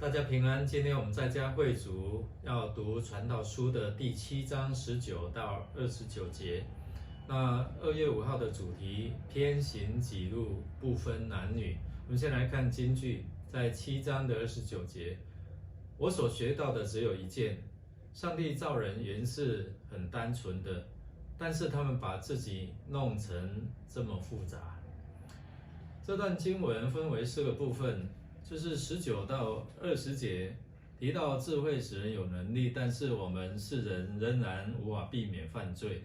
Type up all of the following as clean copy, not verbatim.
大家平安。今天我们在家会族要读传道书的第7章19到29节。那2月5号的主题偏行己路，不分男女。我们先来看金句，在7章的29节，我所学到的只有一件：上帝造人原是很单纯的，但是他们把自己弄成这么复杂。这段经文分为4个部分，就是19到20节提到智慧使人有能力，但是我们世人仍然无法避免犯罪。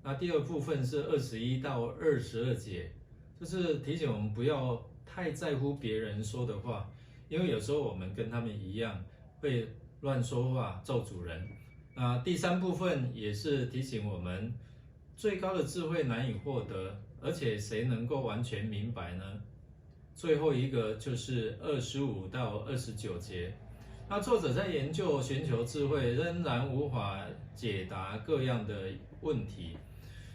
那第二部分是21到22节，就是提醒我们不要太在乎别人说的话，因为有时候我们跟他们一样会乱说话咒诅人。那第3部分也是提醒我们，最高的智慧难以获得，而且谁能够完全明白呢？最后一个就是25到29节，那作者在研究寻求智慧，仍然无法解答各样的问题。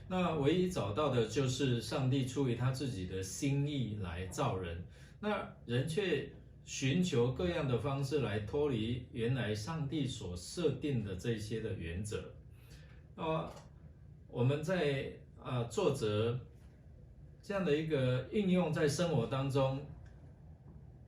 那唯一找到的就是上帝出于他自己的心意来造人，那人却寻求各样的方式来脱离原来上帝所设定的这些的原则。我们在作者这样的一个应用在生活当中，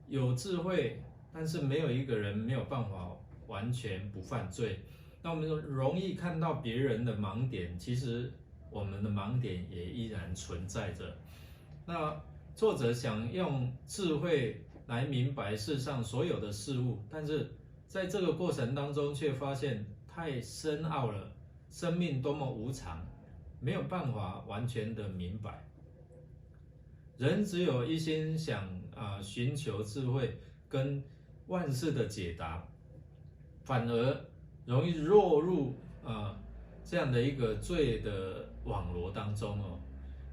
有智慧，但是没有一个人没有办法完全不犯罪。那我们容易看到别人的盲点，其实我们的盲点也依然存在着。那作者想用智慧来明白世上所有的事物，但是在这个过程当中却发现太深奥了，生命多么无常，没有办法完全的明白。人只有一心想寻求智慧跟万事的解答，反而容易落入这样的一个罪的网罗当中哦。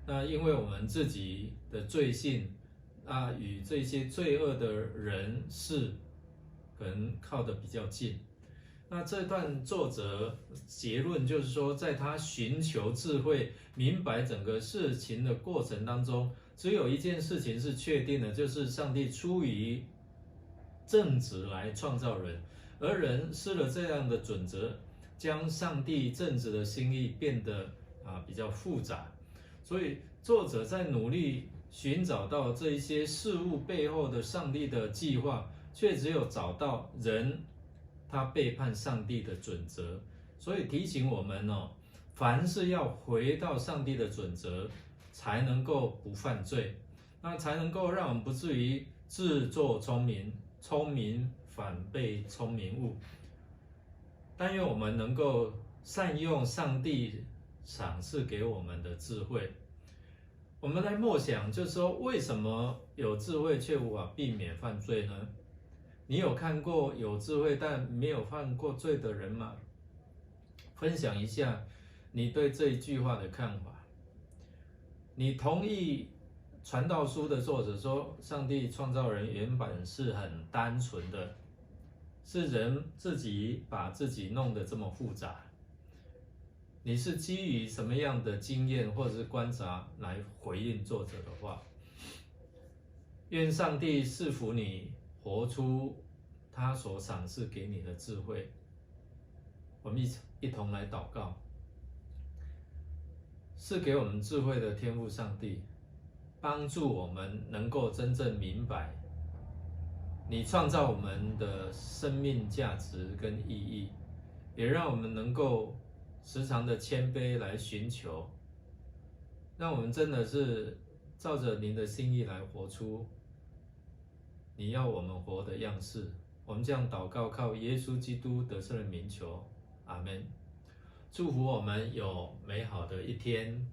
那因为我们自己的罪性与这些罪恶的人事可能靠得比较近。那这段作者结论就是说，在他寻求智慧、明白整个事情的过程当中，只有一件事情是确定的，就是上帝出于正直来创造人，而人失了这样的准则，将上帝正直的心意变得比较复杂。所以作者在努力寻找到这一些事物背后的上帝的计划，却只有找到人他背叛上帝的准则。所以提醒我们凡是要回到上帝的准则，才能够不犯罪，那才能够让我们不至于自作聪明，聪明反被聪明误。但愿我们能够善用上帝赏赐给我们的智慧。我们来默想，就是说，为什么有智慧却无法避免犯罪呢？你有看过有智慧但没有犯过罪的人吗？分享一下你对这一句话的看法。你同意传道书的作者说，上帝创造人原本是很单纯的，是人自己把自己弄得这么复杂？你是基于什么样的经验或者是观察来回应作者的话？愿上帝赐福你活出他所赏赐给你的智慧。我们一同来祷告。是给我们智慧的天父上帝，帮助我们能够真正明白你创造我们的生命价值跟意义，也让我们能够时常的谦卑来寻求，让我们真的是照着您的心意来活出你要我们活的样式。我们这样祷告，靠耶稣基督得胜的名求，阿们。祝福我们有美好的一天。